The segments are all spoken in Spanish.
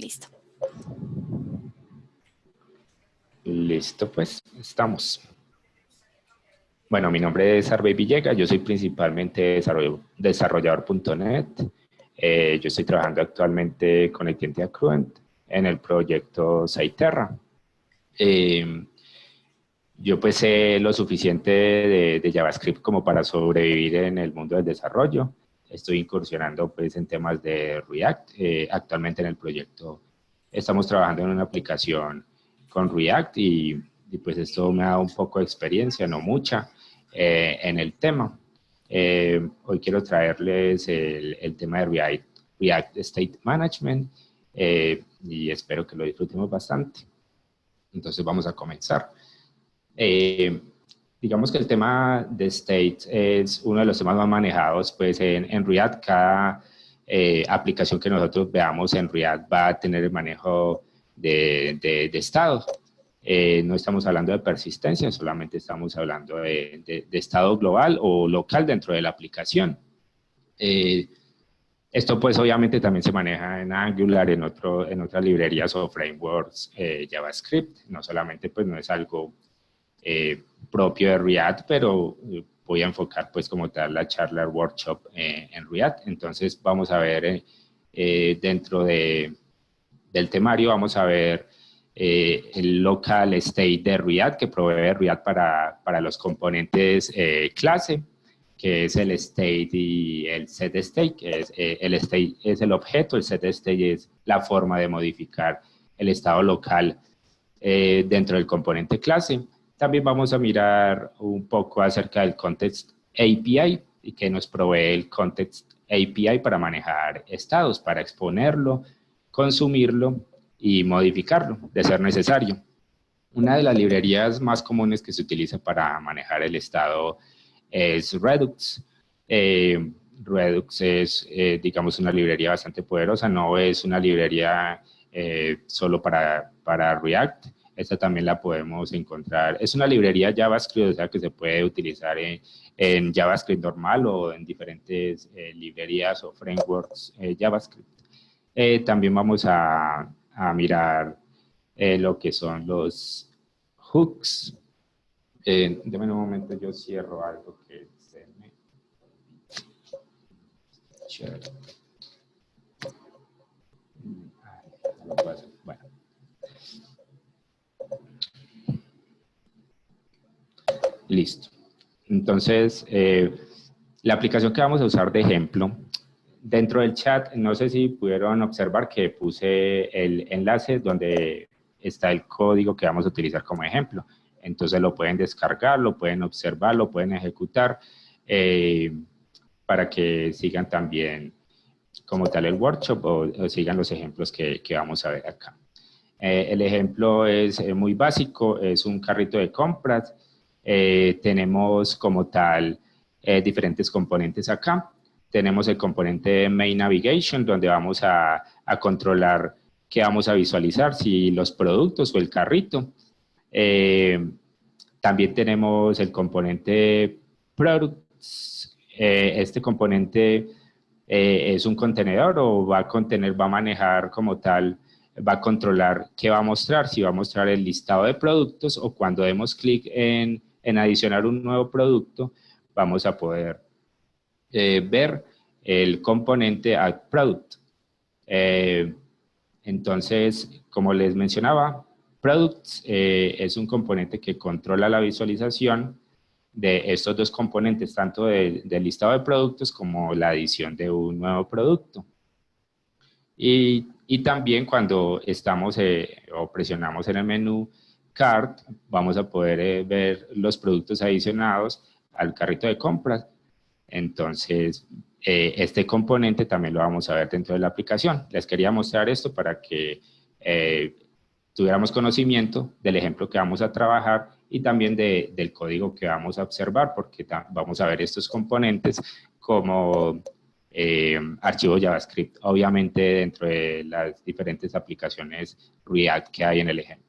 Listo. Listo, pues, estamos. Bueno, mi nombre es Arbey Villegas, yo soy principalmente desarrollador.net. Yo estoy trabajando actualmente con el cliente Accruent en el proyecto Cyterra. Yo pues sé lo suficiente de JavaScript como para sobrevivir en el mundo del desarrollo. Estoy incursionando pues en temas de React. Actualmente en el proyecto estamos trabajando en una aplicación con React y pues esto me ha dado un poco de experiencia, no mucha, en el tema. Hoy quiero traerles el tema de React State Management y espero que lo disfrutemos bastante. Entonces vamos a comenzar. Digamos que el tema de state es uno de los temas más manejados pues en React. Cada aplicación que nosotros veamos en React va a tener el manejo de estado. No estamos hablando de persistencia, solamente estamos hablando de estado global o local dentro de la aplicación. Esto pues obviamente también se maneja en Angular, en otras librerías o frameworks JavaScript. No solamente pues no es algo propio de React, pero voy a enfocar pues como tal la charla workshop en React. Entonces vamos a ver dentro del temario, vamos a ver el local state de React que provee React para los componentes clase, que es el state y el set state, que es el state es el objeto, el set state es la forma de modificar el estado local dentro del componente clase. También vamos a mirar un poco acerca del Context API y que nos provee el Context API para manejar estados, para exponerlo, consumirlo y modificarlo, de ser necesario. Una de las librerías más comunes que se utiliza para manejar el estado es Redux. Redux es, digamos, una librería bastante poderosa, no es una librería solo para React. Esta también la podemos encontrar. Es una librería JavaScript, o sea que se puede utilizar en JavaScript normal o en diferentes librerías o frameworks JavaScript. También vamos a mirar lo que son los hooks. Deme un momento, yo cierro algo que se me... Bueno. Listo. Entonces, la aplicación que vamos a usar de ejemplo, dentro del chat, no sé si pudieron observar que puse el enlace donde está el código que vamos a utilizar como ejemplo. Entonces lo pueden descargar, lo pueden observar, lo pueden ejecutar para que sigan también como tal el workshop o sigan los ejemplos que vamos a ver acá. El ejemplo es muy básico, es un carrito de compras. Tenemos como tal diferentes componentes acá. Tenemos el componente Main Navigation, donde vamos a controlar qué vamos a visualizar, si los productos o el carrito. También tenemos el componente Products. Este componente es un contenedor o va a manejar como tal, va a controlar qué va a mostrar, si va a mostrar el listado de productos o cuando demos clic en adicionar un nuevo producto, vamos a poder ver el componente Add Product. Entonces, como les mencionaba, Products es un componente que controla la visualización de estos dos componentes, tanto del listado de productos como la adición de un nuevo producto. Y también cuando estamos o presionamos en el menú Cart, vamos a poder ver los productos adicionados al carrito de compras. Entonces, este componente también lo vamos a ver dentro de la aplicación. Les quería mostrar esto para que tuviéramos conocimiento del ejemplo que vamos a trabajar y también del código que vamos a observar, porque vamos a ver estos componentes como archivos JavaScript, obviamente dentro de las diferentes aplicaciones React que hay en el ejemplo.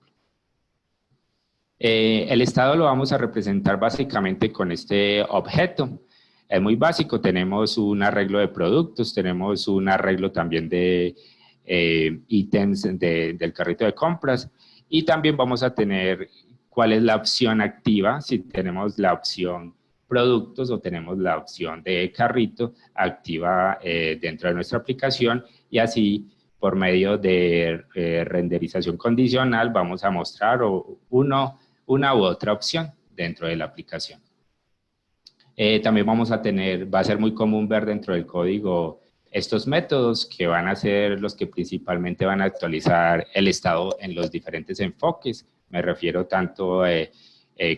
El estado lo vamos a representar básicamente con este objeto. Es muy básico, tenemos un arreglo de productos, tenemos un arreglo también de ítems del carrito de compras, y también vamos a tener cuál es la opción activa, si tenemos la opción productos o tenemos la opción de carrito activa dentro de nuestra aplicación, y así por medio de renderización condicional vamos a mostrar una u otra opción dentro de la aplicación. También vamos a tener, va a ser muy común ver dentro del código estos métodos que van a ser los que principalmente van a actualizar el estado en los diferentes enfoques. Me refiero tanto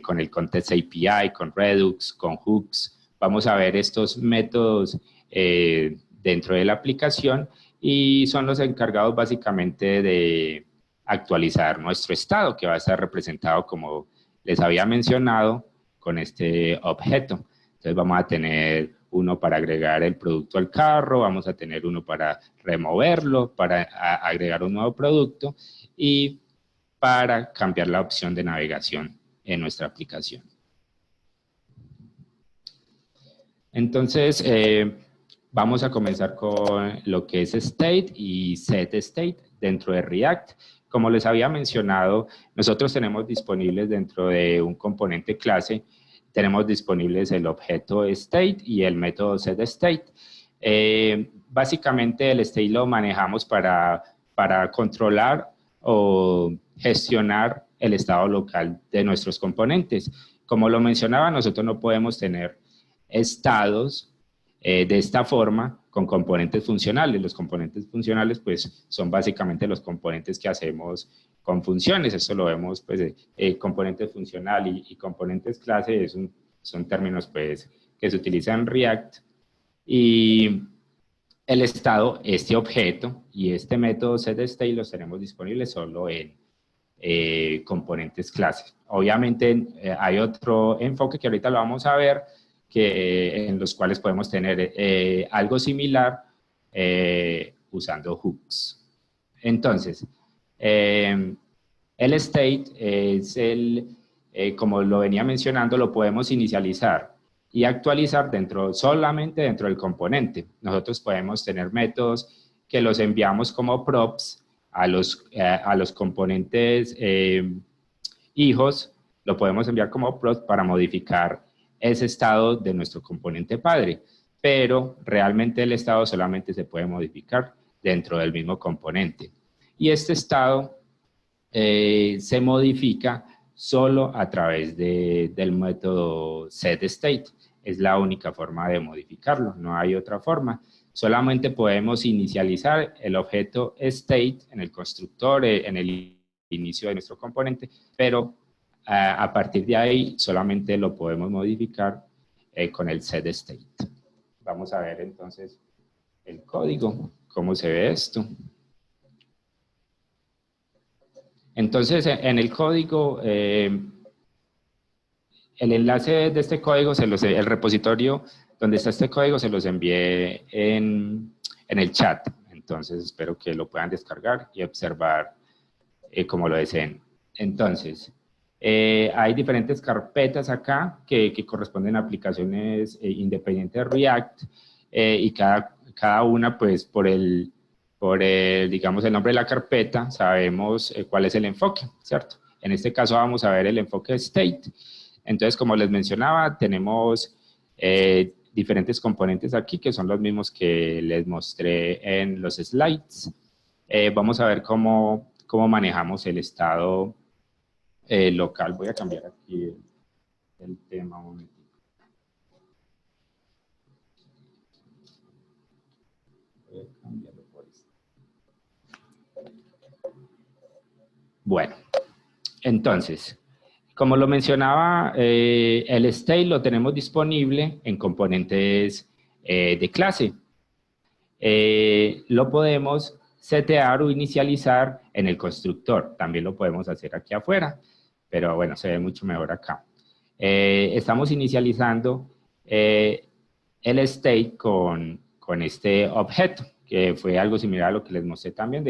con el Context API, con Redux, con Hooks. Vamos a ver estos métodos dentro de la aplicación y son los encargados básicamente de actualizar nuestro estado, que va a estar representado, como les había mencionado, con este objeto. Entonces vamos a tener uno para agregar el producto al carro, vamos a tener uno para removerlo, para agregar un nuevo producto y para cambiar la opción de navegación en nuestra aplicación. Entonces, vamos a comenzar con lo que es state y set state dentro de React. Como les había mencionado, nosotros tenemos disponibles dentro de un componente clase, tenemos disponibles el objeto state y el método setState. Básicamente el state lo manejamos para controlar o gestionar el estado local de nuestros componentes. Como lo mencionaba, nosotros no podemos tener estados de esta forma con componentes funcionales. Los componentes funcionales pues son básicamente los componentes que hacemos con funciones. Eso lo vemos pues componente funcional y componentes clase son términos pues que se utilizan en React, y el estado, este objeto y este método setState los tenemos disponibles solo en componentes clases. Obviamente hay otro enfoque que ahorita lo vamos a ver, en los cuales podemos tener algo similar usando hooks. Entonces, el state es como lo venía mencionando, lo podemos inicializar y actualizar solamente dentro del componente. Nosotros podemos tener métodos que los enviamos como props a los componentes hijos, lo podemos enviar como props para modificar ese estado de nuestro componente padre, pero realmente el estado solamente se puede modificar dentro del mismo componente. Y este estado se modifica solo a través del método setState. Es la única forma de modificarlo, no hay otra forma. Solamente podemos inicializar el objeto state en el constructor, en el inicio de nuestro componente, pero a partir de ahí solamente lo podemos modificar con el setState. Vamos a ver entonces el código, cómo se ve esto. Entonces, en el código, el enlace de este código, el repositorio donde está este código, se los envié en el chat. Entonces, espero que lo puedan descargar y observar como lo deseen. Entonces, hay diferentes carpetas acá que corresponden a aplicaciones independientes de React, y cada una, pues, por digamos, el nombre de la carpeta, sabemos cuál es el enfoque, ¿cierto? En este caso vamos a ver el enfoque state. Entonces, como les mencionaba, tenemos diferentes componentes aquí, que son los mismos que les mostré en los slides. Vamos a ver cómo manejamos el estado local. Voy a cambiar aquí el tema un momentito. Voy a cambiarlo por esto. Bueno, entonces, como lo mencionaba, el state lo tenemos disponible en componentes de clase. Lo podemos setear o inicializar en el constructor. También lo podemos hacer aquí afuera, pero bueno, se ve mucho mejor acá. Estamos inicializando el state con este objeto, que fue algo similar a lo que les mostré también.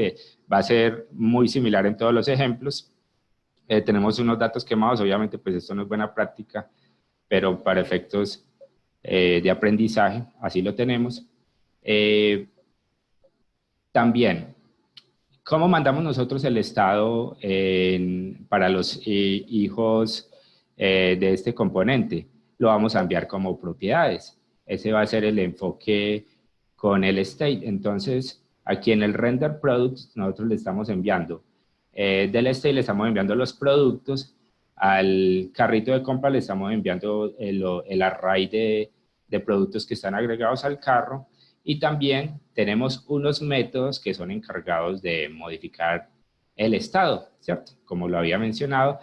Va a ser muy similar en todos los ejemplos. Tenemos unos datos quemados, obviamente pues esto no es buena práctica, pero para efectos de aprendizaje, así lo tenemos. También ¿Cómo mandamos nosotros el estado para los hijos de este componente? Lo vamos a enviar como propiedades. Ese va a ser el enfoque con el state. Entonces, aquí en el render products, nosotros le estamos enviando del state, le estamos enviando los productos. Al carrito de compra le estamos enviando el array de productos que están agregados al carro. Y también tenemos unos métodos que son encargados de modificar el estado, ¿cierto? Como lo había mencionado.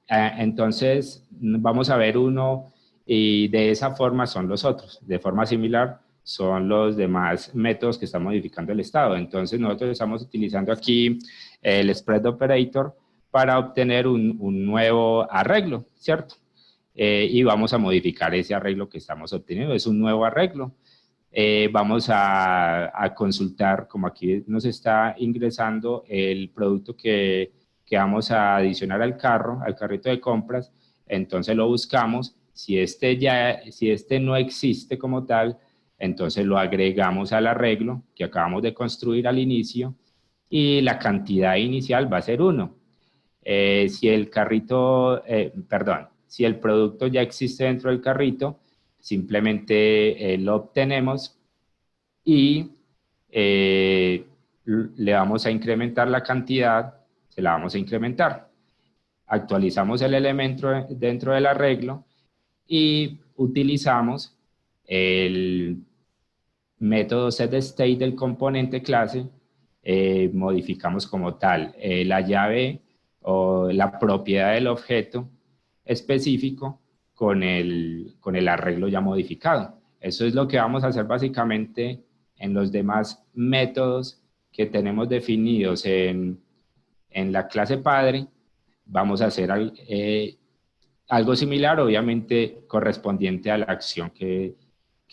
Entonces, vamos a ver uno y de esa forma son los otros. De forma similar, son los demás métodos que están modificando el estado. Entonces, nosotros estamos utilizando aquí el spread operator para obtener un nuevo arreglo, ¿cierto? Y vamos a modificar ese arreglo que estamos obteniendo. Es un nuevo arreglo. Vamos a consultar, como aquí nos está ingresando el producto que vamos a adicionar al carrito de compras, entonces lo buscamos. Si este no existe como tal, entonces lo agregamos al arreglo que acabamos de construir al inicio y la cantidad inicial va a ser 1. Si el si el producto ya existe dentro del carrito, simplemente lo obtenemos y le vamos a incrementar la cantidad, se la vamos a incrementar. Actualizamos el elemento dentro del arreglo y utilizamos el método setState del componente clase, modificamos como tal la llave o la propiedad del objeto específico con el arreglo ya modificado. Eso es lo que vamos a hacer básicamente en los demás métodos que tenemos definidos en la clase padre. Vamos a hacer algo similar, obviamente correspondiente a la acción que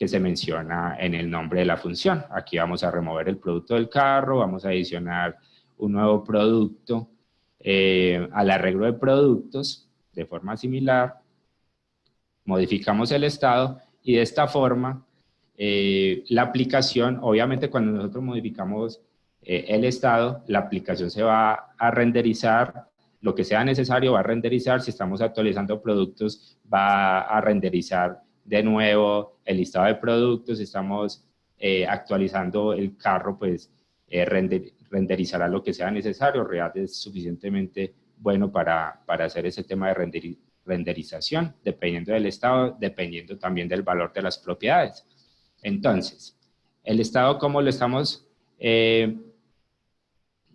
se menciona en el nombre de la función. Aquí vamos a remover el producto del carro, vamos a adicionar un nuevo producto al arreglo de productos de forma similar, modificamos el estado y de esta forma la aplicación, obviamente cuando nosotros modificamos el estado, la aplicación se va a renderizar, lo que sea necesario va a renderizar. Si estamos actualizando productos, va a renderizar de nuevo el listado de productos. Si estamos actualizando el carro, pues renderizará lo que sea necesario. React es suficientemente bueno para hacer ese tema de renderización, dependiendo del estado, dependiendo también del valor de las propiedades. Entonces, el estado, ¿cómo lo estamos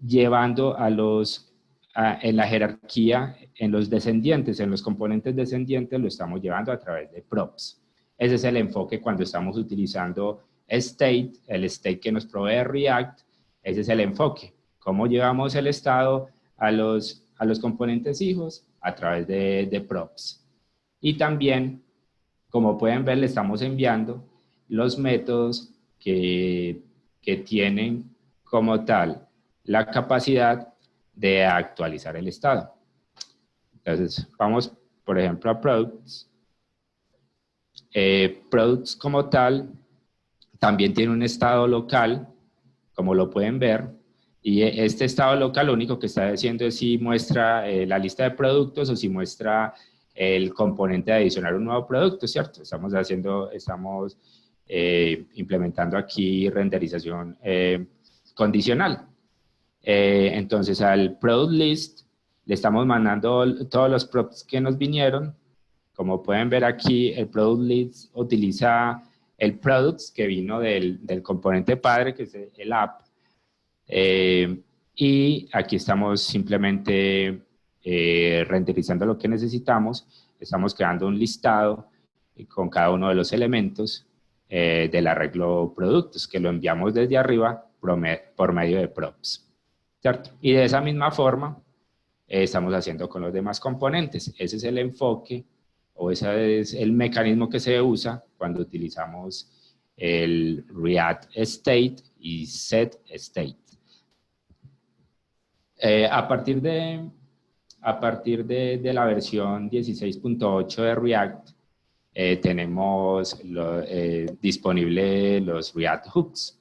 llevando en la jerarquía, en los descendientes, en los componentes descendientes, lo estamos llevando a través de props. Ese es el enfoque cuando estamos utilizando state, el state que nos provee React. Ese es el enfoque. ¿Cómo llevamos el estado a los componentes hijos? A través de props. Y también, como pueden ver, le estamos enviando los métodos que tienen como tal la capacidad de actualizar el estado. Entonces, vamos, por ejemplo, a products. Products como tal también tiene un estado local, como lo pueden ver, y este estado local lo único que está diciendo es si muestra la lista de productos o si muestra el componente de adicionar un nuevo producto, ¿cierto? Estamos implementando aquí renderización condicional. Entonces al product list le estamos mandando todos los props que nos vinieron. Como pueden ver aquí, el product list utiliza el products que vino del componente padre, que es el app. Y aquí estamos simplemente renderizando lo que necesitamos. Estamos creando un listado con cada uno de los elementos del arreglo productos, que lo enviamos desde arriba por medio de props, ¿cierto? Y de esa misma forma estamos haciendo con los demás componentes. Ese es el enfoque o ese es el mecanismo que se usa cuando utilizamos el React State y Set State. A partir de la versión 16.8 de React, tenemos disponible los React Hooks.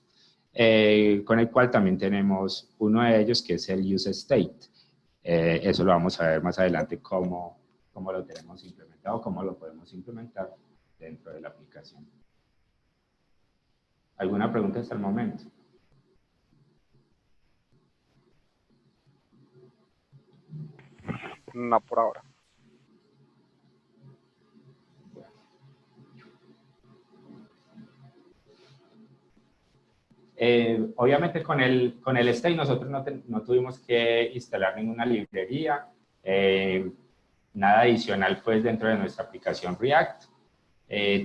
con el cual también tenemos uno de ellos que es el useState. Eso lo vamos a ver más adelante cómo lo tenemos implementado, cómo lo podemos implementar dentro de la aplicación. ¿Alguna pregunta hasta el momento? No, por ahora. Obviamente con el state nosotros no tuvimos que instalar ninguna librería, nada adicional pues dentro de nuestra aplicación React.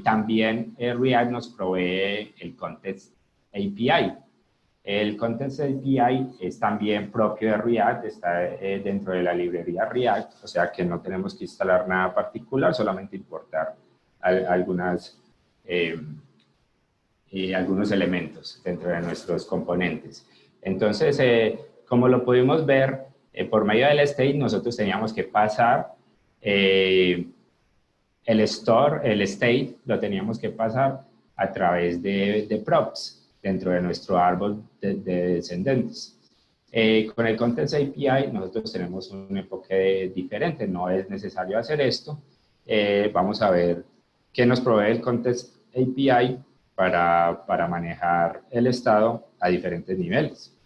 También React nos provee el Context API. El Context API es también propio de React, está dentro de la librería React, o sea que no tenemos que instalar nada particular, solamente importar algunos elementos dentro de nuestros componentes. Entonces, como lo pudimos ver, por medio del state nosotros teníamos que pasar el state lo teníamos que pasar a través de props dentro de nuestro árbol de descendentes. Con el Context API nosotros tenemos un enfoque diferente, no es necesario hacer esto. Vamos a ver qué nos provee el Context API para manejar el estado a diferentes niveles.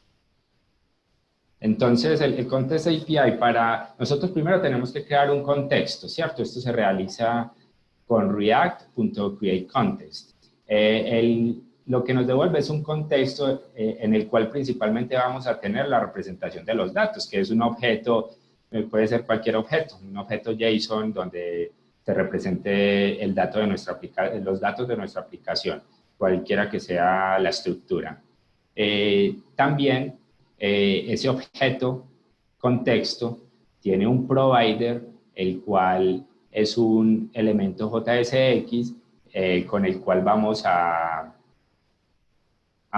Entonces, el Context API nosotros primero tenemos que crear un contexto, ¿cierto? Esto se realiza con react.createContext. Lo que nos devuelve es un contexto en el cual principalmente vamos a tener la representación de los datos, que es un objeto, puede ser cualquier objeto, un objeto JSON donde se represente los datos de nuestra aplicación, cualquiera que sea la estructura. También ese objeto contexto tiene un provider, el cual es un elemento JSX con el cual vamos a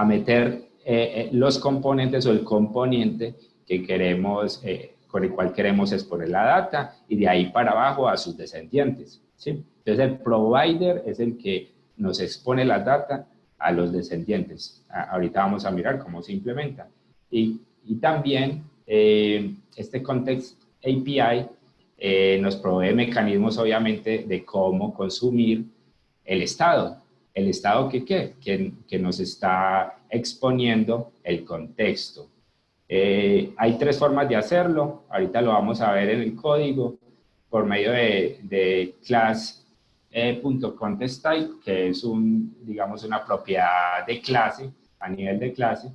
meter los componentes o el componente que queremos, con el cual queremos exponer la data y de ahí para abajo a sus descendientes, ¿sí? Entonces el provider es el que nos expone la data a los descendientes. Ahorita vamos a mirar cómo se implementa. Y también este Context API nos provee mecanismos obviamente de cómo consumir el estado. El estado que nos está exponiendo el contexto. Hay tres formas de hacerlo, ahorita lo vamos a ver en el código, por medio de class.contextType, que es digamos una propiedad de clase, a nivel de clase.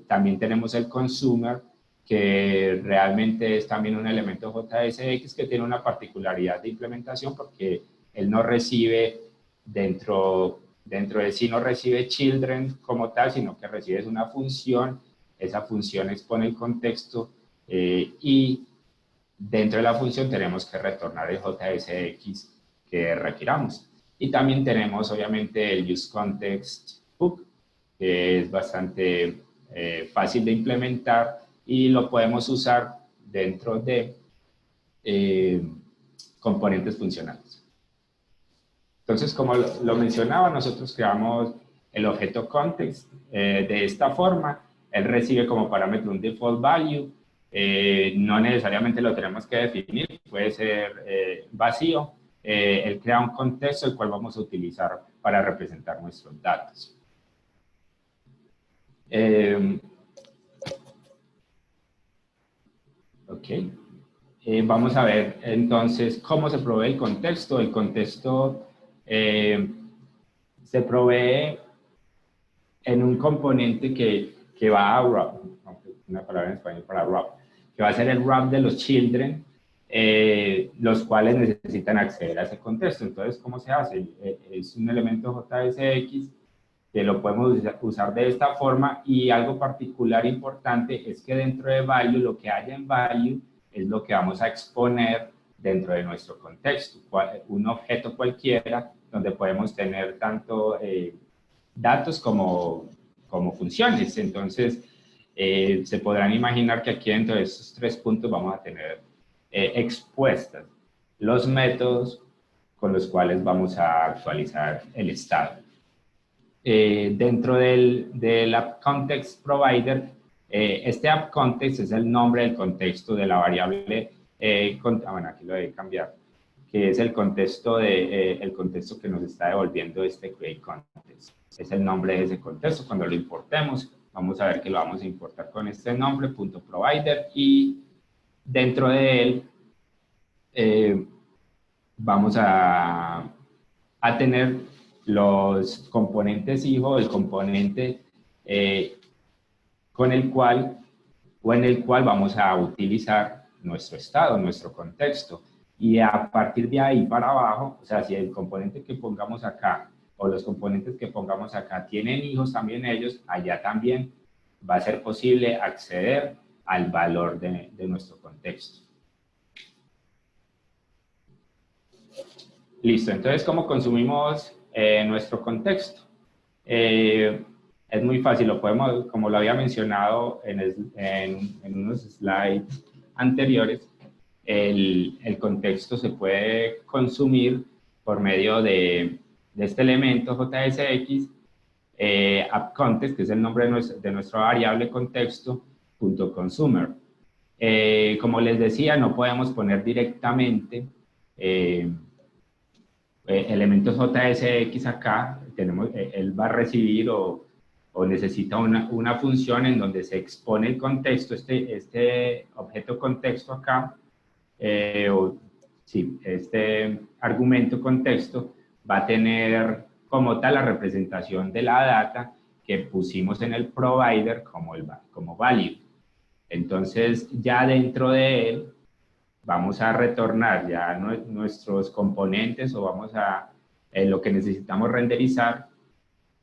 También tenemos el consumer, que realmente es también un elemento JSX que tiene una particularidad de implementación porque él no recibe dentro de sí no recibe children como tal, sino que recibe una función, esa función expone el contexto y dentro de la función tenemos que retornar el JSX que requiramos. Y también tenemos obviamente el useContextHook, que es bastante fácil de implementar y lo podemos usar dentro de componentes funcionales. Entonces, como lo mencionaba, nosotros creamos el objeto context de esta forma. Él recibe como parámetro un default value. No necesariamente lo tenemos que definir, puede ser vacío. Él crea un contexto el cual vamos a utilizar para representar nuestros datos. Vamos a ver entonces cómo se provee el contexto. El contexto se provee en un componente que va a wrap, una palabra en español para wrap, que va a ser el wrap de los children, los cuales necesitan acceder a ese contexto. Entonces, ¿cómo se hace? Es un elemento JSX que lo podemos usar de esta forma, y algo particular importante es que dentro de value, lo que haya en value es lo que vamos a exponer dentro de nuestro contexto. Un objeto cualquiera donde podemos tener tanto datos como funciones. Entonces, se podrán imaginar que aquí dentro de estos tres puntos vamos a tener expuestas los métodos con los cuales vamos a actualizar el estado. dentro del App Context Provider, este App Context es el nombre del contexto de la variable, bueno, aquí lo voy a cambiar, que es el contexto, el contexto que nos está devolviendo este Create Context. Es el nombre de ese contexto. Cuando lo importemos, vamos a ver que lo vamos a importar con este nombre, .provider, y dentro de él vamos a tener los componentes hijo, el componente con el cual o en el cual vamos a utilizar nuestro estado, nuestro contexto. Y a partir de ahí para abajo, o sea, si el componente que pongamos acá o los componentes que pongamos acá tienen hijos también ellos, allá también va a ser posible acceder al valor de nuestro contexto. Listo, entonces, ¿cómo consumimos nuestro contexto? Es muy fácil, lo podemos, como lo había mencionado en unos slides anteriores, el contexto se puede consumir por medio de este elemento JSX, AppContext, que es el nombre de nuestra variable contexto, .consumer. Como les decía, no podemos poner directamente elementos JSX acá, él va a recibir o necesita una función en donde se expone el contexto, este objeto contexto acá, este argumento contexto va a tener como tal la representación de la data que pusimos en el provider como válido. Entonces, ya dentro de él, vamos a retornar ya nuestros componentes o vamos a lo que necesitamos renderizar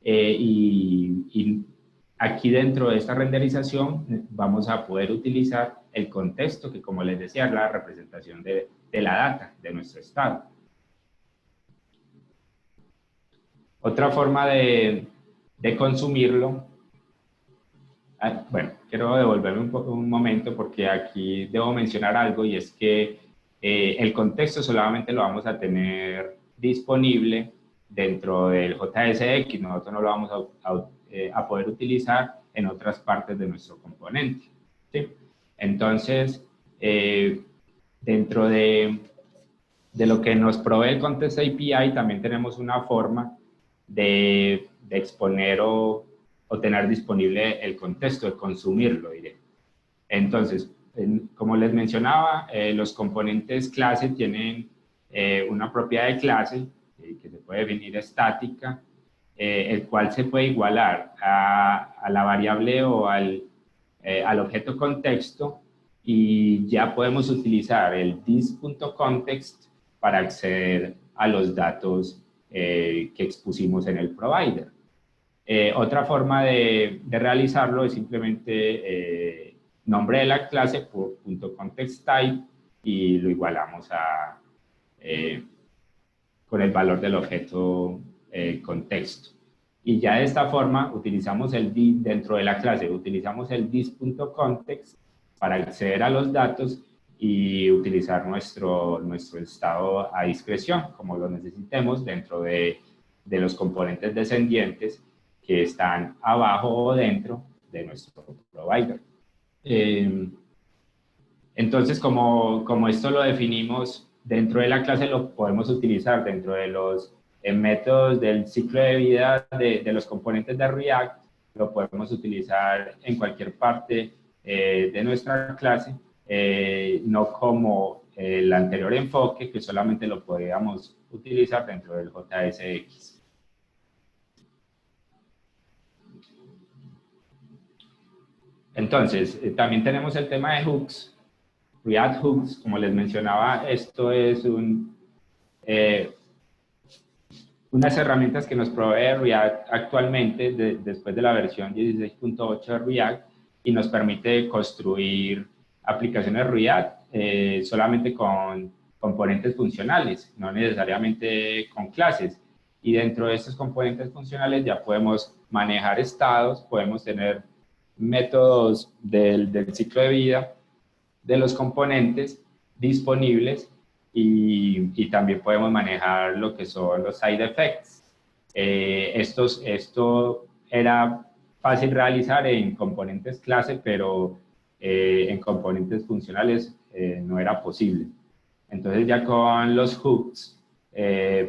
y aquí dentro de esta renderización vamos a poder utilizar el contexto que, como les decía, es la representación de la data, de nuestro estado. Otra forma de consumirlo, bueno, quiero devolverme un momento porque aquí debo mencionar algo y es que el contexto solamente lo vamos a tener disponible dentro del JSX, nosotros no lo vamos a poder utilizar en otras partes de nuestro componente, ¿sí? Entonces, dentro de lo que nos provee el Context API, también tenemos una forma de exponer o tener disponible el contexto, de consumirlo, diré. Entonces, como les mencionaba, los componentes clase tienen una propiedad de clase que se puede definir estática, el cual se puede igualar a la variable o al objeto contexto, y ya podemos utilizar el this.context para acceder a los datos que expusimos en el provider. Otra forma de realizarlo es simplemente nombre de la clase por .context_type y lo igualamos con el valor del objeto contexto. Y ya de esta forma utilizamos dentro de la clase, utilizamos el this.context para acceder a los datos y utilizar nuestro estado a discreción, como lo necesitemos dentro de los componentes descendientes que están abajo o dentro de nuestro provider. Entonces, como esto lo definimos dentro de la clase, lo podemos utilizar dentro de los métodos del ciclo de vida de los componentes de React, lo podemos utilizar en cualquier parte de nuestra clase, no como el anterior enfoque, que solamente lo podíamos utilizar dentro del JSX. Entonces, también tenemos el tema de hooks, React Hooks. Como les mencionaba, esto es unas herramientas que nos provee React actualmente después de la versión 16.8 de React y nos permite construir aplicaciones React solamente con componentes funcionales, no necesariamente con clases. Y dentro de estos componentes funcionales ya podemos manejar estados, podemos tener métodos del ciclo de vida de los componentes disponibles y también podemos manejar lo que son los side effects. Esto era fácil realizar en componentes clase, pero en componentes funcionales no era posible. Entonces ya con los hooks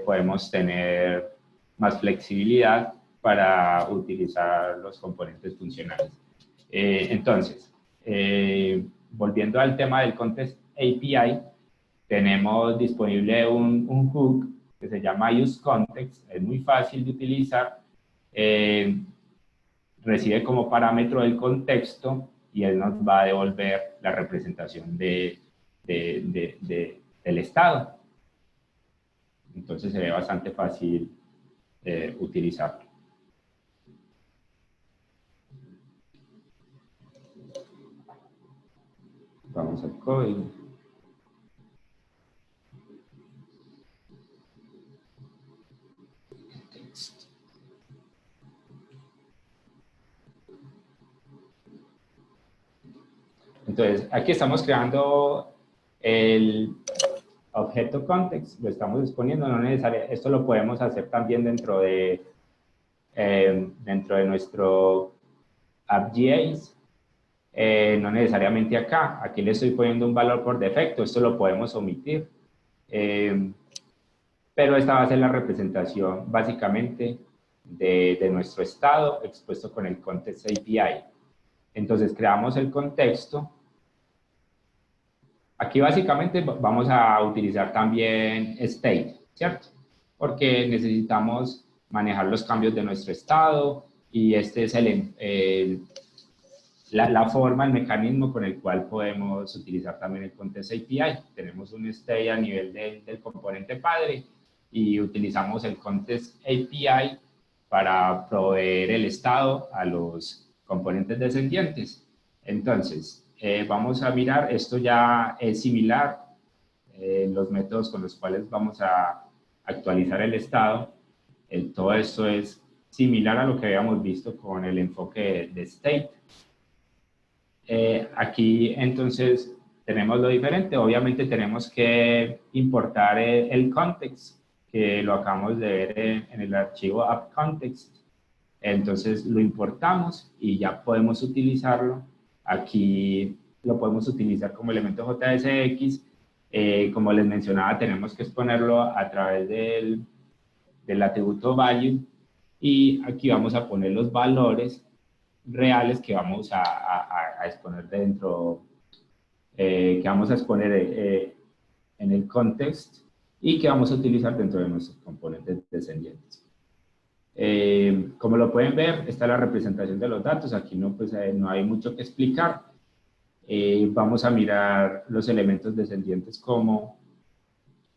podemos tener más flexibilidad para utilizar los componentes funcionales. Entonces, volviendo al tema del Contest API, tenemos disponible un hook que se llama useContext, es muy fácil de utilizar, recibe como parámetro el contexto y él nos va a devolver la representación del estado. Entonces se ve bastante fácil utilizarlo. Vamos al código. Entonces, aquí estamos creando el objeto context, lo estamos exponiendo, no necesariamente, esto lo podemos hacer también dentro de nuestro app.js, no necesariamente acá, aquí le estoy poniendo un valor por defecto, esto lo podemos omitir, pero esta va a ser la representación básicamente de nuestro estado expuesto con el Context API. Entonces creamos el contexto. Aquí básicamente vamos a utilizar también state, ¿cierto? Porque necesitamos manejar los cambios de nuestro estado y este es la forma, el mecanismo con el cual podemos utilizar también el Contest API. Tenemos un state a nivel del componente padre y utilizamos el Contest API para proveer el estado a los componentes descendientes. Entonces, vamos a mirar, esto ya es similar, los métodos con los cuales vamos a actualizar el estado, todo esto es similar a lo que habíamos visto con el enfoque de state. Aquí entonces tenemos lo diferente, obviamente tenemos que importar el context, que lo acabamos de ver en el archivo app.context, entonces lo importamos y ya podemos utilizarlo. Aquí lo podemos utilizar como elemento JSX. Como les mencionaba, tenemos que exponerlo a través del atributo value y aquí vamos a poner los valores reales que vamos a exponer dentro, que vamos a exponer en el context y que vamos a utilizar dentro de nuestros componentes descendientes. Como lo pueden ver, está la representación de los datos. Aquí no hay mucho que explicar. Vamos a mirar los elementos descendientes como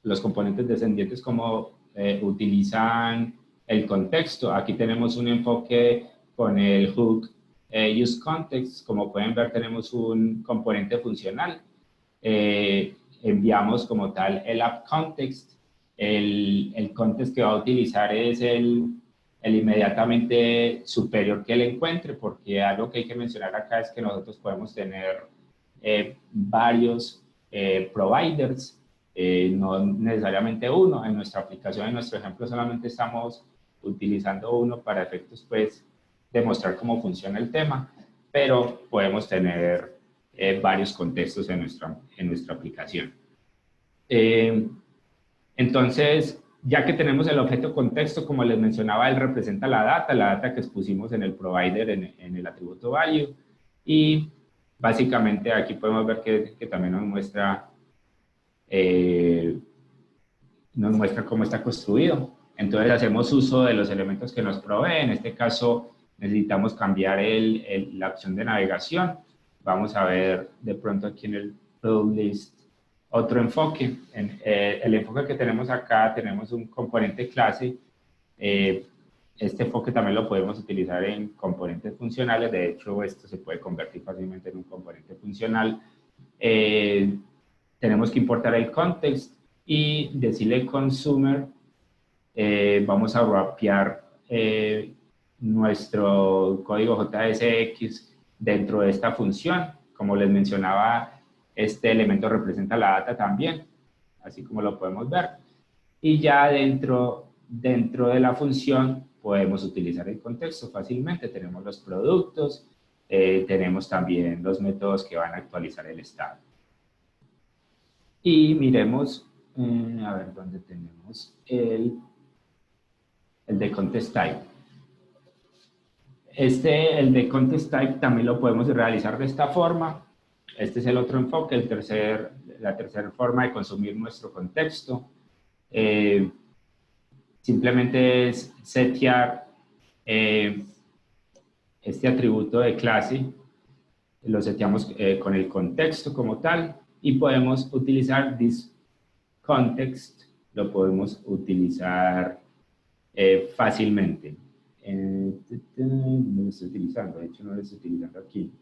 los componentes descendientes como utilizan el contexto. Aquí tenemos un enfoque con el hook useContext. Como pueden ver, tenemos un componente funcional. Enviamos como tal el app.context. El context que va a utilizar es el inmediatamente superior que él encuentre, porque algo que hay que mencionar acá es que nosotros podemos tener varios providers, no necesariamente uno. En nuestra aplicación, en nuestro ejemplo, solamente estamos utilizando uno para efectos, pues, demostrar cómo funciona el tema, pero podemos tener varios contextos en nuestra aplicación. Entonces, ya que tenemos el objeto contexto, como les mencionaba, él representa la data que expusimos en el provider, en el atributo value, y básicamente aquí podemos ver que también nos muestra cómo está construido. Entonces hacemos uso de los elementos que nos provee. En este caso necesitamos cambiar la opción de navegación. Vamos a ver de pronto aquí en el product list otro enfoque. El enfoque que tenemos acá, tenemos un componente clase. Este enfoque también lo podemos utilizar en componentes funcionales. De hecho, esto se puede convertir fácilmente en un componente funcional. Tenemos que importar el context y decirle consumer. Vamos a wrapear nuestro código JSX dentro de esta función. Como les mencionaba, este elemento representa la data también, así como lo podemos ver. Y ya dentro dentro de la función podemos utilizar el contexto fácilmente. Tenemos los productos, tenemos también los métodos que van a actualizar el estado. Y miremos, a ver dónde tenemos el de Contest Type. El de Contest Type también lo podemos realizar de esta forma. Este es el otro enfoque, la tercera forma de consumir nuestro contexto. Simplemente es setear este atributo de clase, lo seteamos con el contexto como tal, y podemos utilizar this context, lo podemos utilizar fácilmente. No lo estoy utilizando, de hecho no lo estoy utilizando aquí.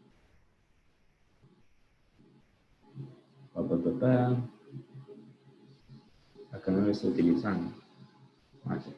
Acá no lo estoy utilizando. Aquí.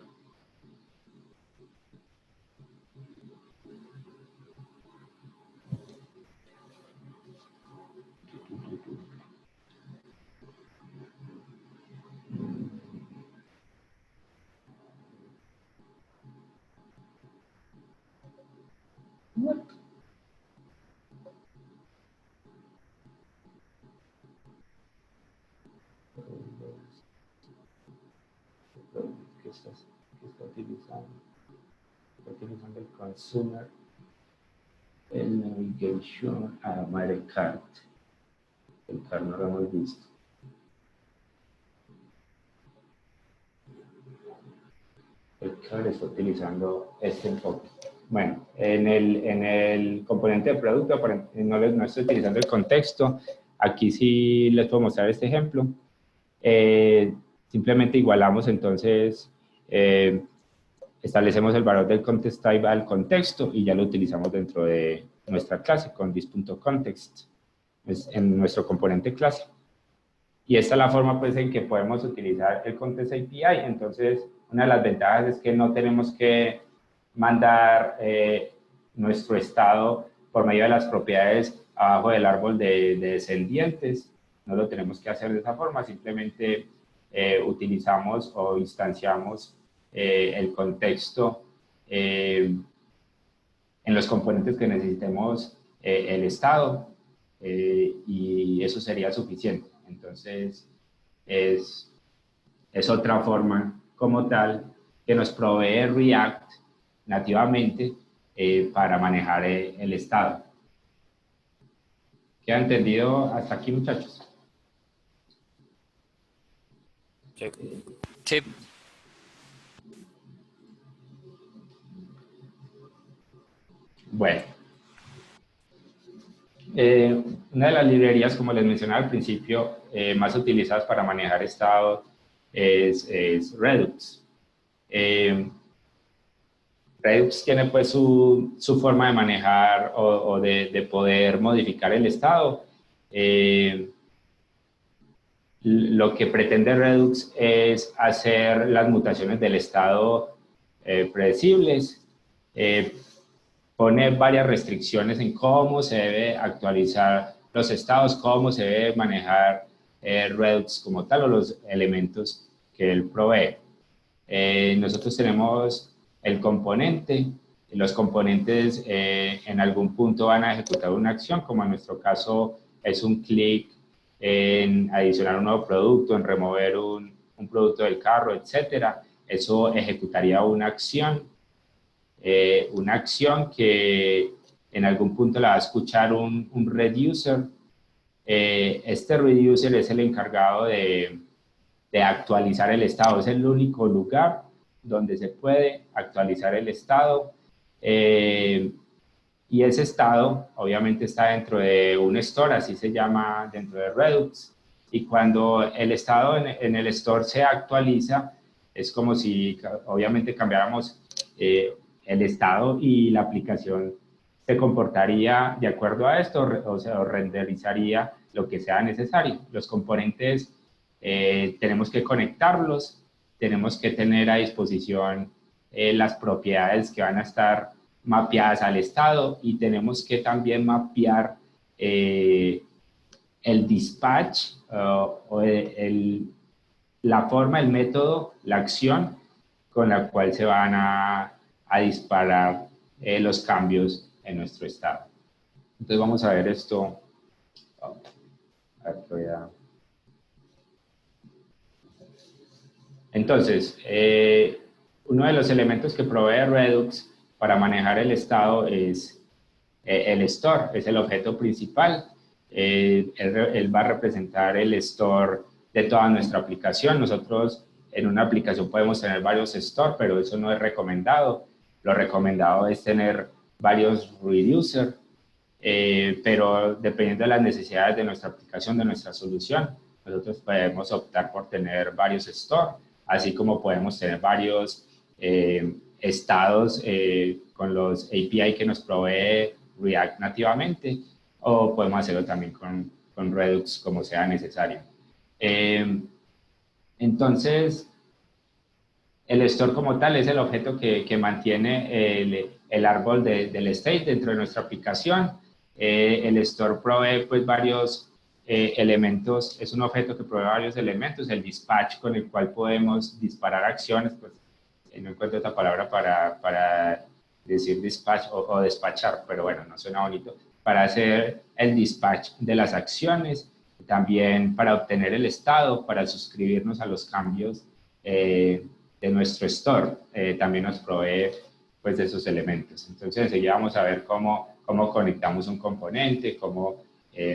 ¿Qué está utilizando? Está utilizando el consumer, el navigation, el cart. El cart no lo hemos visto. El cart está utilizando este enfoque. Bueno, en el componente de producto no estoy utilizando el contexto. Aquí sí les puedo mostrar este ejemplo. Simplemente igualamos entonces, establecemos el valor del context type al contexto y ya lo utilizamos dentro de nuestra clase con this.context en nuestro componente clase. Y esta es la forma pues en que podemos utilizar el Contest API. Entonces, una de las ventajas es que no tenemos que mandar nuestro estado por medio de las propiedades abajo del árbol de descendientes. No lo tenemos que hacer de esa forma, simplemente utilizamos o instanciamos el contexto en los componentes que necesitemos el estado y eso sería suficiente. Entonces, es otra forma como tal que nos provee React nativamente para manejar el estado. ¿Queda entendido hasta aquí, muchachos? Sí. Sí. Bueno. Una de las librerías, como les mencionaba al principio, más utilizadas para manejar estado es Redux. Redux tiene pues su forma de manejar o de poder modificar el estado. Lo que pretende Redux es hacer las mutaciones del estado predecibles. Pone varias restricciones en cómo se debe actualizar los estados, cómo se debe manejar Redux como tal o los elementos que él provee. Nosotros tenemos el componente. Los componentes en algún punto van a ejecutar una acción, como en nuestro caso es un clic en adicionar un nuevo producto, en remover un producto del carro, etcétera. Eso ejecutaría una acción que en algún punto la va a escuchar un reducer. Este reducer es el encargado de actualizar el estado, es el único lugar donde se puede actualizar el estado y ese estado obviamente está dentro de un store, así se llama dentro de Redux, y cuando el estado en el store se actualiza, es como si obviamente cambiáramos el estado y la aplicación se comportaría de acuerdo a esto, o sea, renderizaría lo que sea necesario. Los componentes tenemos que conectarlos, tenemos que tener a disposición las propiedades que van a estar mapeadas al estado y tenemos que también mapear el dispatch o la forma, el método, la acción con la cual se van a disparar los cambios en nuestro estado. Entonces vamos a ver esto. Entonces, uno de los elementos que provee Redux para manejar el estado es el store, es el objeto principal. Él va a representar el store de toda nuestra aplicación. Nosotros en una aplicación podemos tener varios store, pero eso no es recomendado. Lo recomendado es tener varios reducer, pero dependiendo de las necesidades de nuestra aplicación, de nuestra solución, nosotros podemos optar por tener varios store, así como podemos tener varios estados con los API que nos provee React nativamente, o podemos hacerlo también con Redux como sea necesario. Entonces, el store como tal es el objeto que mantiene el árbol del state dentro de nuestra aplicación. El store provee pues varios elementos, es un objeto que provee varios elementos, el dispatch con el cual podemos disparar acciones, pues no encuentro otra palabra para decir dispatch o despachar, pero bueno, no suena bonito, para hacer el dispatch de las acciones, también para obtener el estado, para suscribirnos a los cambios de nuestro store, también nos provee pues de esos elementos. Entonces enseguida vamos a ver cómo conectamos un componente, cómo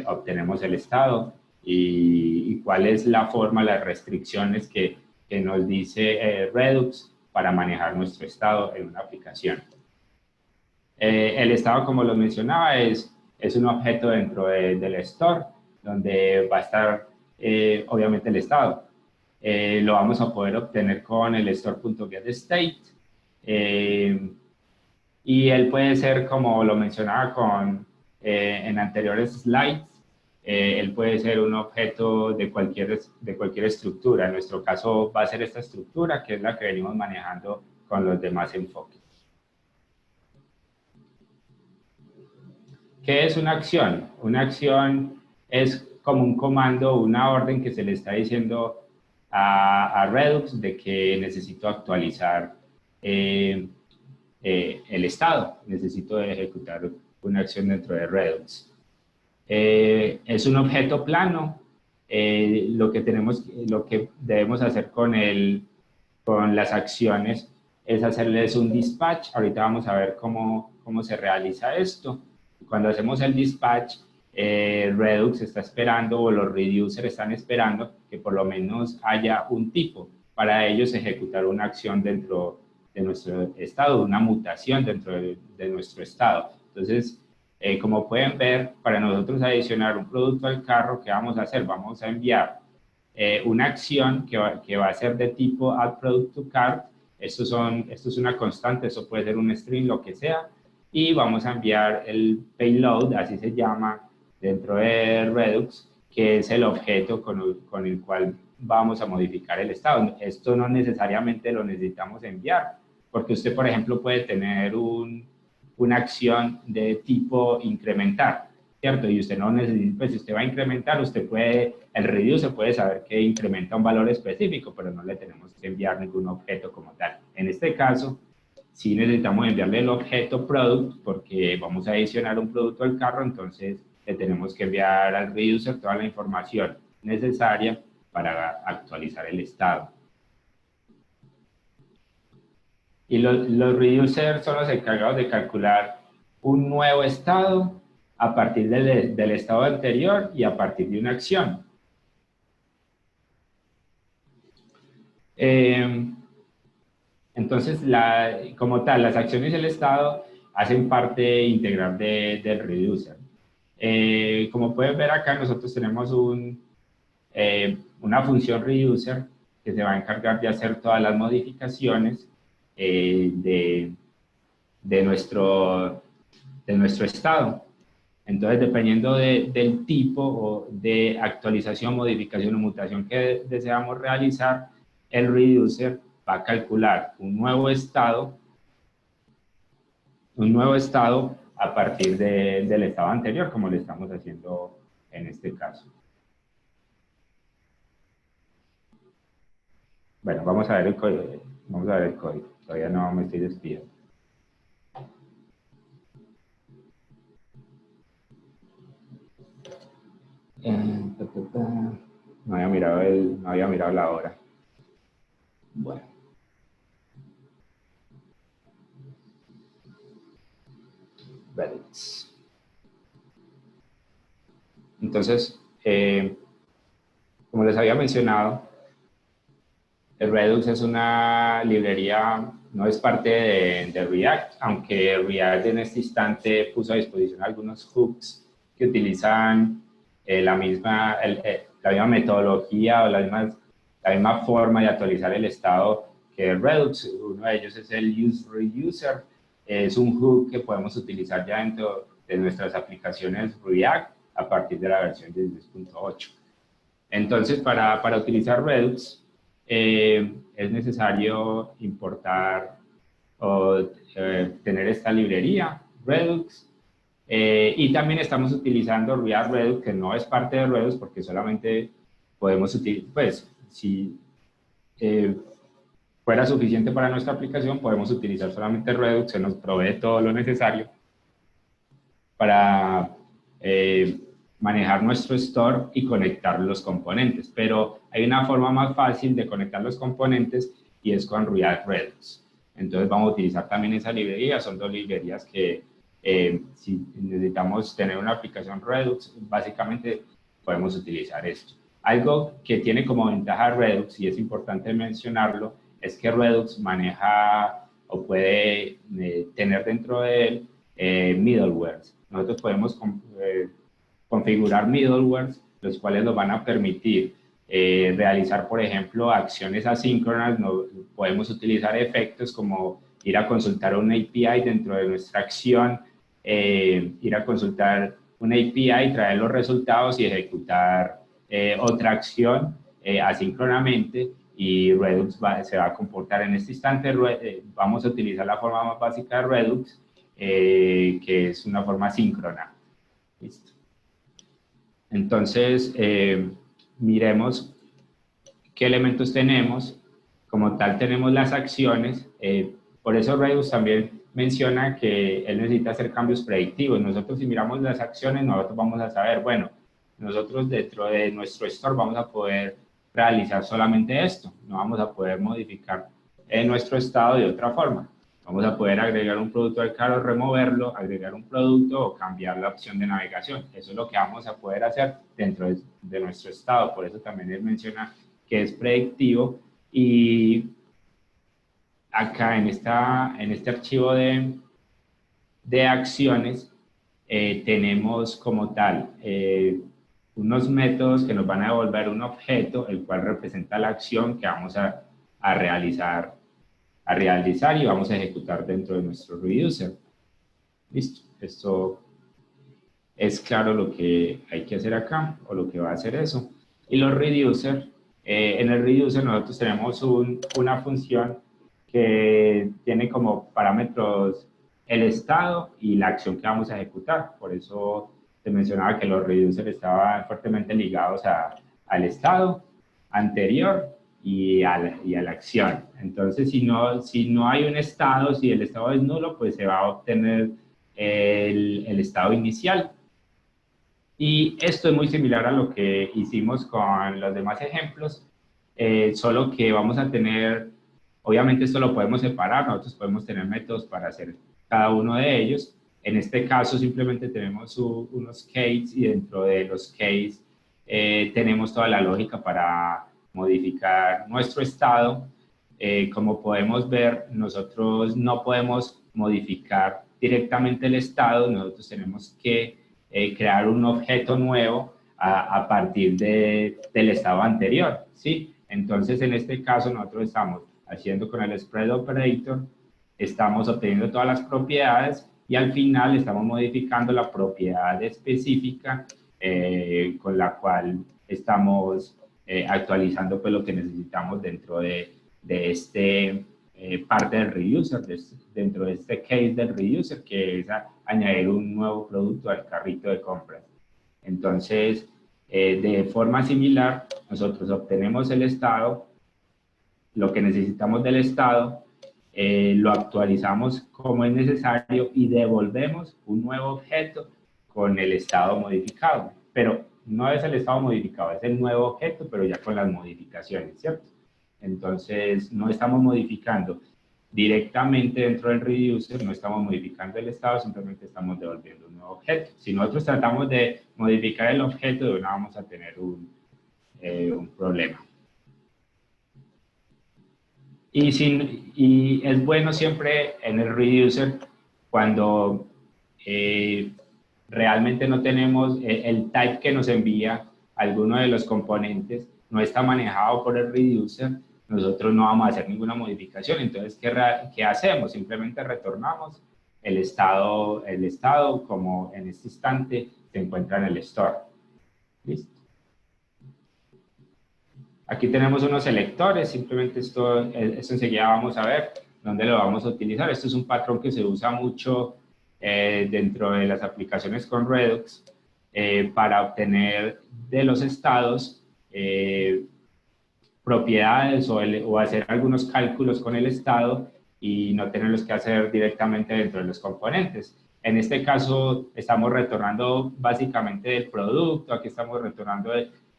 obtenemos el estado y cuál es la forma, las restricciones que nos dice Redux para manejar nuestro estado en una aplicación. El estado, como lo mencionaba, es un objeto dentro del store, donde va a estar obviamente el estado. Lo vamos a poder obtener con el store.getState. Y él puede ser, como lo mencionaba en anteriores slides, él puede ser un objeto de cualquier estructura. En nuestro caso va a ser esta estructura, que es la que venimos manejando con los demás enfoques. ¿Qué es una acción? Una acción es como un comando, una orden que se le está diciendo a Redux de que necesito actualizar el estado, necesito ejecutar una acción dentro de Redux. Es un objeto plano. Lo que debemos hacer con las acciones es hacerles un dispatch. Ahorita vamos a ver cómo se realiza esto. Cuando hacemos el dispatch, Redux está esperando, o los reducers están esperando que por lo menos haya un tipo para ellos ejecutar una acción dentro de nuestro estado, una mutación dentro de nuestro estado. Entonces, como pueden ver, para nosotros adicionar un producto al carro, ¿qué vamos a hacer? Vamos a enviar una acción que va a ser de tipo add product to cart. Esto es una constante, eso puede ser un string, lo que sea. Y vamos a enviar el payload, así se llama, dentro de Redux, que es el objeto con el cual vamos a modificar el estado. Esto no necesariamente lo necesitamos enviar, porque usted, por ejemplo, puede tener una acción de tipo incrementar, ¿cierto? Y usted no necesita, pues si usted va a incrementar, el reducer puede saber que incrementa un valor específico, pero no le tenemos que enviar ningún objeto como tal. En este caso, sí necesitamos enviarle el objeto product, porque vamos a adicionar un producto al carro, entonces le tenemos que enviar al reducer toda la información necesaria para actualizar el estado. Y los reducers son los encargados de calcular un nuevo estado a partir del estado anterior y a partir de una acción. Entonces, como tal, las acciones y el estado hacen parte integral del reducer. Como pueden ver acá, nosotros tenemos una función reducer que se va a encargar de hacer todas las modificaciones de nuestro estado. Entonces, dependiendo del tipo o de actualización, modificación o mutación que deseamos realizar, el reducer va a calcular un nuevo estado a partir del estado anterior, como le estamos haciendo en este caso. Bueno, vamos a ver Vamos a ver el código. Todavía no me estoy despidiendo. No había mirado no había mirado la hora. Bueno. Redux. Entonces, como les había mencionado, el Redux es una librería, no es parte de React, aunque React en este instante puso a disposición algunos hooks que utilizan la misma metodología o la misma forma de actualizar el estado que el Redux. Uno de ellos es el Use Reducer. Es un hook que podemos utilizar ya dentro de nuestras aplicaciones React a partir de la versión 10.8. Entonces, para utilizar Redux, es necesario importar o tener esta librería Redux, y también estamos utilizando React Redux, que no es parte de Redux porque solamente podemos utilizar, pues si fuera suficiente para nuestra aplicación, podemos utilizar solamente Redux, se nos provee todo lo necesario para manejar nuestro store y conectar los componentes. Pero hay una forma más fácil de conectar los componentes y es con React Redux. Entonces vamos a utilizar también esa librería. Son dos librerías que si necesitamos tener una aplicación Redux, básicamente podemos utilizar esto. Algo que tiene como ventaja Redux, y es importante mencionarlo, es que Redux maneja o puede tener dentro de él middlewares. Nosotros podemos configurar middlewares, los cuales nos van a permitir realizar, por ejemplo, acciones asíncronas. Podemos utilizar efectos como ir a consultar una API dentro de nuestra acción, ir a consultar una API, traer los resultados y ejecutar otra acción asíncronamente, y Redux se va a comportar en este instante. Vamos a utilizar la forma más básica de Redux, que es una forma síncrona. Listo. Entonces, miremos qué elementos tenemos. Como tal, tenemos las acciones. Por eso Redux también menciona que él necesita hacer cambios predictivos. Nosotros, si miramos las acciones, nosotros vamos a saber, bueno, nosotros dentro de nuestro store vamos a poder realizar solamente esto. No vamos a poder modificar nuestro estado de otra forma. Vamos a poder agregar un producto al carro, removerlo, agregar un producto o cambiar la opción de navegación. Eso es lo que vamos a poder hacer dentro de nuestro estado. Por eso también él menciona que es predictivo. Y acá en este archivo de acciones tenemos como tal unos métodos que nos van a devolver un objeto, el cual representa la acción que vamos a realizar y vamos a ejecutar dentro de nuestro reducer. Listo, esto es claro lo que hay que hacer acá, o lo que va a hacer eso. Y los reducer, en el reducer nosotros tenemos una función que tiene como parámetros el estado y la acción que vamos a ejecutar. Por eso te mencionaba que los reducer estaban fuertemente ligados al estado anterior y a la acción. Entonces, si no hay un estado, si el estado es nulo, pues se va a obtener el estado inicial. Y esto es muy similar a lo que hicimos con los demás ejemplos, solo que vamos a tener, obviamente esto lo podemos separar, nosotros podemos tener métodos para hacer cada uno de ellos. En este caso simplemente tenemos unos case, y dentro de los case tenemos toda la lógica para modificar nuestro estado. Como podemos ver, nosotros no podemos modificar directamente el estado, nosotros tenemos que crear un objeto nuevo a partir del estado anterior, ¿sí? Entonces, en este caso, nosotros estamos haciendo con el spread operator, estamos obteniendo todas las propiedades y al final estamos modificando la propiedad específica con la cual estamos actualizando pues lo que necesitamos dentro de este parte del reducer, dentro de este case del reducer, que es añadir un nuevo producto al carrito de compras. Entonces, de forma similar, nosotros obtenemos el estado, lo que necesitamos del estado, lo actualizamos como es necesario y devolvemos un nuevo objeto con el estado modificado. Pero no es el estado modificado, es el nuevo objeto, pero ya con las modificaciones, ¿cierto? Entonces, no estamos modificando directamente dentro del reducer, no estamos modificando el estado, simplemente estamos devolviendo un nuevo objeto. Si nosotros tratamos de modificar el objeto, de una vamos a tener un problema. Y es bueno siempre en el reducer cuando realmente no tenemos el type que nos envía alguno de los componentes, no está manejado por el reducer, nosotros no vamos a hacer ninguna modificación. Entonces, ¿qué hacemos? Simplemente retornamos el estado como en este instante se encuentra en el store. ¿Listo? Aquí tenemos unos selectores, simplemente esto enseguida vamos a ver dónde lo vamos a utilizar. Esto es un patrón que se usa mucho dentro de las aplicaciones con Redux para obtener de los estados propiedades o hacer algunos cálculos con el estado y no tenerlos que hacer directamente dentro de los componentes. En este caso estamos retornando básicamente del producto, aquí estamos retornando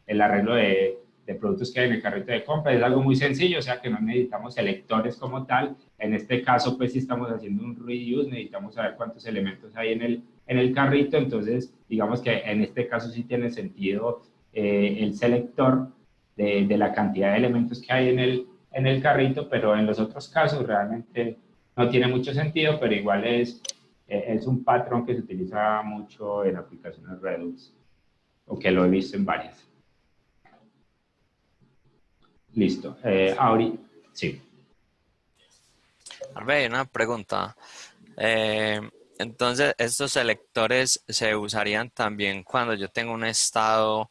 el arreglo de productos que hay en el carrito de compra. Es algo muy sencillo, o sea que no necesitamos selectores como tal. En este caso, pues si estamos haciendo un reuse, necesitamos saber cuántos elementos hay en el carrito. Entonces, digamos que en este caso sí tiene sentido el selector de la cantidad de elementos que hay en el carrito, pero en los otros casos realmente no tiene mucho sentido, pero igual es un patrón que se utiliza mucho en aplicaciones Redux, o que lo he visto en varias. Listo. Ahorita, sí. Arbe, una pregunta. Entonces, estos selectores se usarían también cuando yo tengo un estado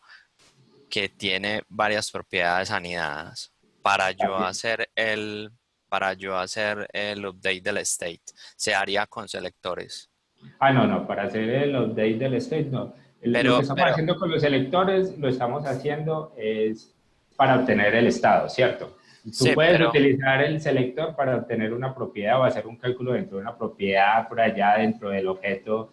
que tiene varias propiedades anidadas para yo hacer el update del state. Se haría con selectores. No, para hacer el update del state, no. Lo que estamos haciendo con los selectores, lo estamos haciendo es para obtener el estado, ¿cierto? Tú Sí, puedes utilizar el selector para obtener una propiedad o hacer un cálculo dentro de una propiedad por allá dentro del objeto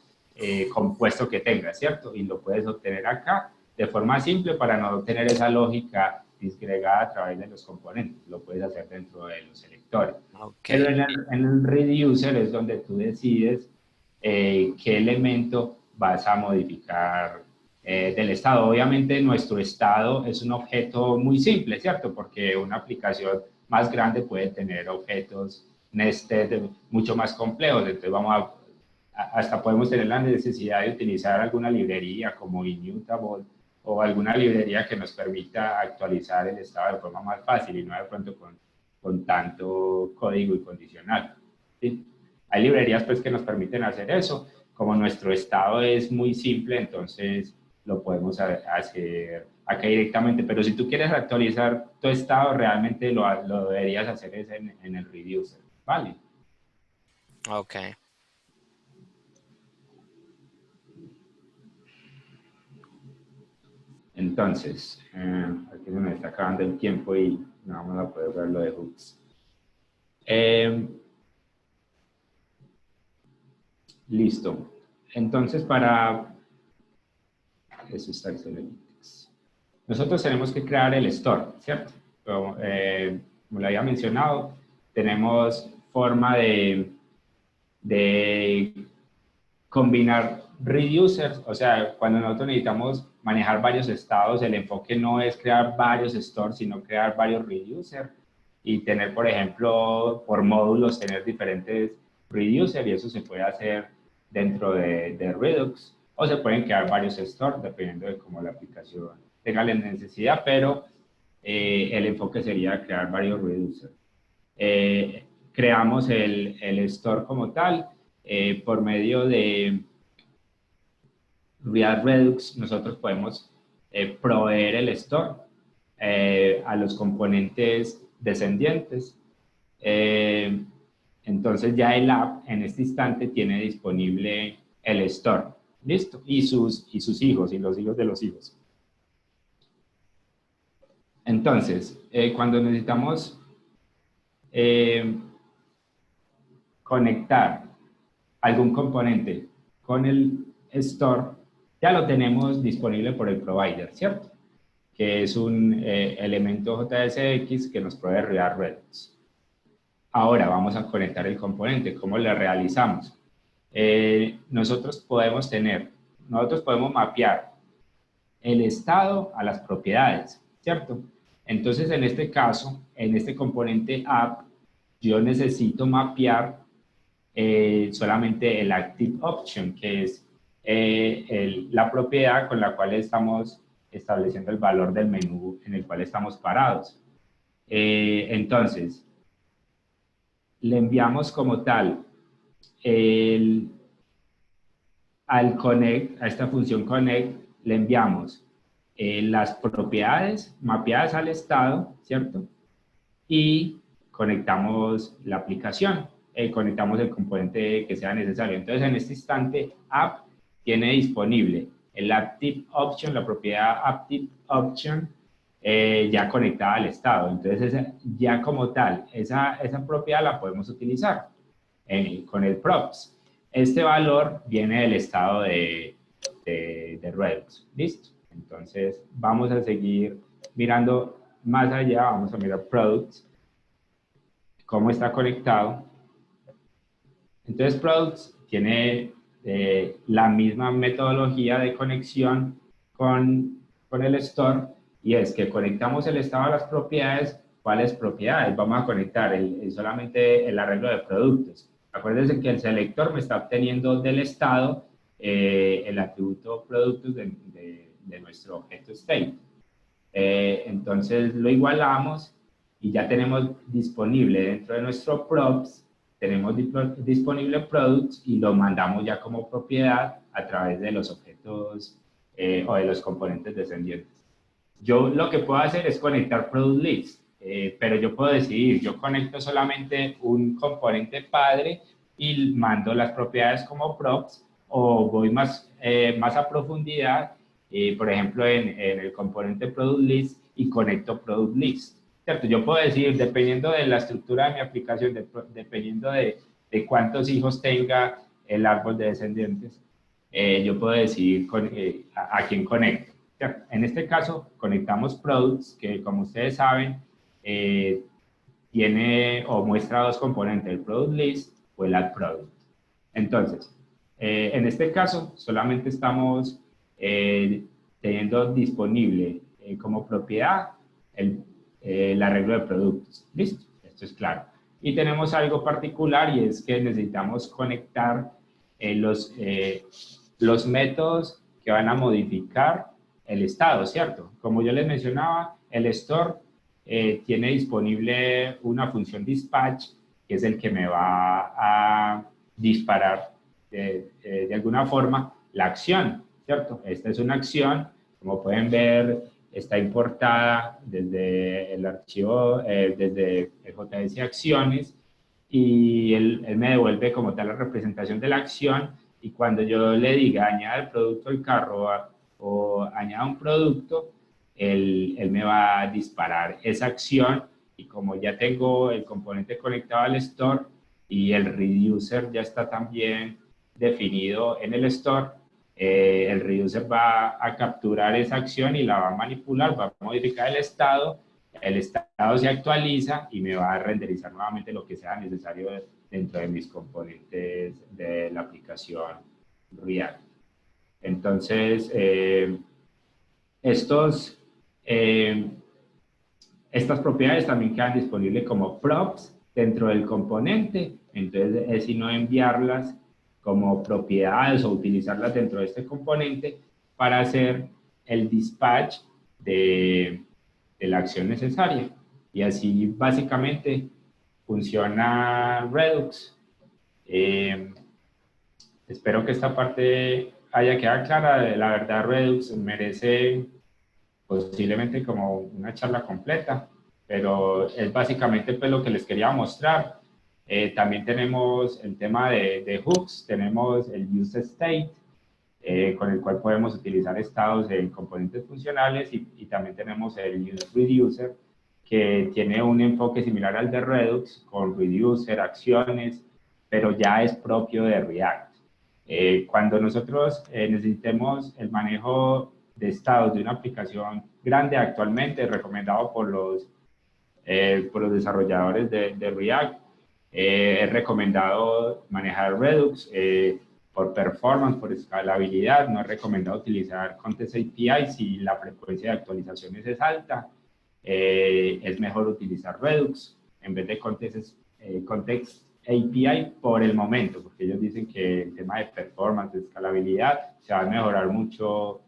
compuesto que tengas, ¿cierto? Y lo puedes obtener acá de forma simple para no tener esa lógica disgregada a través de los componentes. Lo puedes hacer dentro de los selectores. okay. Pero en el reducer es donde tú decides qué elemento vas a modificar del estado. Obviamente nuestro estado es un objeto muy simple, ¿cierto? Porque una aplicación más grande puede tener objetos nested mucho más complejos. Entonces hasta podemos tener la necesidad de utilizar alguna librería como Immutable o alguna librería que nos permita actualizar el estado de forma más fácil y no de pronto con tanto código y condicional. ¿Sí? Hay librerías pues que nos permiten hacer eso. Como nuestro estado es muy simple, entonces lo podemos hacer acá directamente. Pero si tú quieres actualizar tu estado, realmente lo deberías hacer es en el reducer, ¿vale? Ok. Entonces, aquí se me está acabando el tiempo y no vamos a poder ver lo de hooks. Listo. Entonces, eso está excelente. Nosotros tenemos que crear el store, ¿cierto? Como lo había mencionado, tenemos forma de combinar reducers, o sea, cuando nosotros necesitamos manejar varios estados, el enfoque no es crear varios stores, sino crear varios reducers y tener, por ejemplo, por módulos, tener diferentes reducers y eso se puede hacer dentro de Redux o se pueden crear varios stores dependiendo de cómo la aplicación tenga la necesidad, pero el enfoque sería crear varios reducers. Creamos el store como tal por medio de React Redux. Nosotros podemos proveer el store a los componentes descendientes. Entonces ya el app en este instante tiene disponible el store, ¿listo? Y sus hijos y los hijos de los hijos. Entonces, cuando necesitamos conectar algún componente con el store, ya lo tenemos disponible por el provider, ¿cierto? Que es un elemento JSX que nos provee React Redux. Ahora vamos a conectar el componente. ¿Cómo lo realizamos? Nosotros podemos mapear el estado a las propiedades, ¿cierto? Entonces, en este caso, en este componente app, yo necesito mapear solamente el active option, que es la propiedad con la cual estamos estableciendo el valor del menú en el cual estamos parados. Entonces, le enviamos como tal al connect, a esta función connect, le enviamos las propiedades mapeadas al estado, ¿cierto? Y conectamos la aplicación, conectamos el componente que sea necesario. Entonces, en este instante, app tiene disponible el active option, la propiedad active option, ya conectada al estado. Entonces, ya como tal, esa propiedad la podemos utilizar con el props. Este valor viene del estado de Redux. ¿Listo? Entonces, vamos a seguir mirando más allá. Vamos a mirar products, cómo está conectado. Entonces, products tiene la misma metodología de conexión con el store, y es que conectamos el estado a las propiedades. ¿Cuáles propiedades? Vamos a conectar solamente el arreglo de productos. Acuérdense que el selector me está obteniendo del estado el atributo productos de nuestro objeto state. Entonces lo igualamos y ya tenemos disponible dentro de nuestro props, tenemos disponible products y lo mandamos ya como propiedad a través de los objetos o de los componentes descendientes. Yo lo que puedo hacer es conectar product list, pero yo puedo decidir, yo conecto solamente un componente padre y mando las propiedades como props, o voy más a profundidad, por ejemplo, en el componente product list y conecto product list, ¿cierto? Yo puedo decir, dependiendo de la estructura de mi aplicación, dependiendo de cuántos hijos tenga el árbol de descendientes, yo puedo decidir a quién conecto. En este caso, conectamos products, que como ustedes saben, tiene o muestra dos componentes, el product list o el add product. Entonces, en este caso, solamente estamos teniendo disponible como propiedad el arreglo de productos. ¿Listo? Esto es claro. Y tenemos algo particular, y es que necesitamos conectar los métodos que van a modificar el estado, ¿cierto? Como yo les mencionaba, el store tiene disponible una función dispatch, que es el que me va a disparar de alguna forma la acción, ¿cierto? Esta es una acción, como pueden ver, está importada desde el archivo, desde el JS Acciones, y él me devuelve como tal la representación de la acción, y cuando yo le diga añada el producto al carro o añada un producto, él me va a disparar esa acción, y como ya tengo el componente conectado al store y el reducer ya está también definido en el store, el reducer va a capturar esa acción y la va a manipular, va a modificar el estado se actualiza y me va a renderizar nuevamente lo que sea necesario dentro de mis componentes de la aplicación React. Entonces, estas propiedades también quedan disponibles como props dentro del componente, entonces es sino enviarlas como propiedades o utilizarlas dentro de este componente para hacer el dispatch de la acción necesaria. Y así básicamente funciona Redux. Espero que esta parte haya quedado clara. La verdad, Redux merece posiblemente como una charla completa, pero es básicamente pues lo que les quería mostrar. También tenemos el tema de hooks, tenemos el use state, con el cual podemos utilizar estados en componentes funcionales, y también tenemos el use reducer, que tiene un enfoque similar al de Redux, con reducer, acciones, pero ya es propio de React. Cuando nosotros necesitemos el manejo de estados de una aplicación grande actualmente, recomendado por los desarrolladores de React, es recomendado manejar Redux por performance, por escalabilidad. No es recomendado utilizar Context API si la frecuencia de actualizaciones es alta. Es mejor utilizar Redux en vez de Context API por el momento, porque ellos dicen que el tema de performance, de escalabilidad, se va a mejorar mucho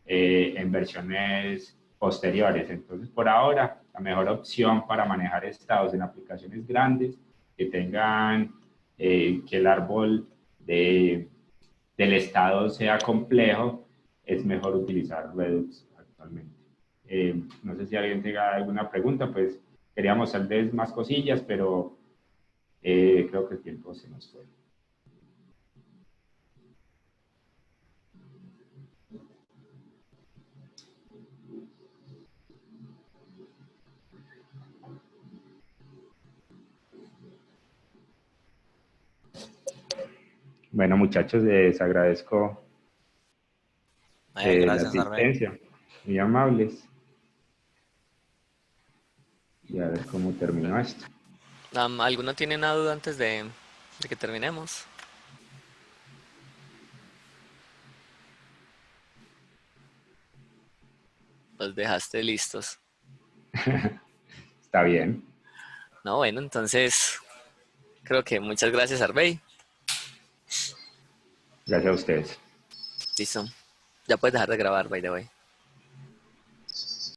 en versiones posteriores. Entonces, por ahora, la mejor opción para manejar estados en aplicaciones grandes que tengan que el árbol del estado sea complejo, es mejor utilizar Redux actualmente. No sé si alguien tenga alguna pregunta, pues queríamos tal vez más cosillas, pero creo que el tiempo se nos fue. Bueno, muchachos, les agradezco la Gracias, Arbey. asistencia. Muy amables. Y a ver cómo terminó esto. ¿Alguno tiene una duda antes de que terminemos? Los dejaste listos. Está bien. No, bueno, entonces creo que muchas gracias, Arbey. Gracias a ustedes. Listo. Ya puedes dejar de grabar, by the way.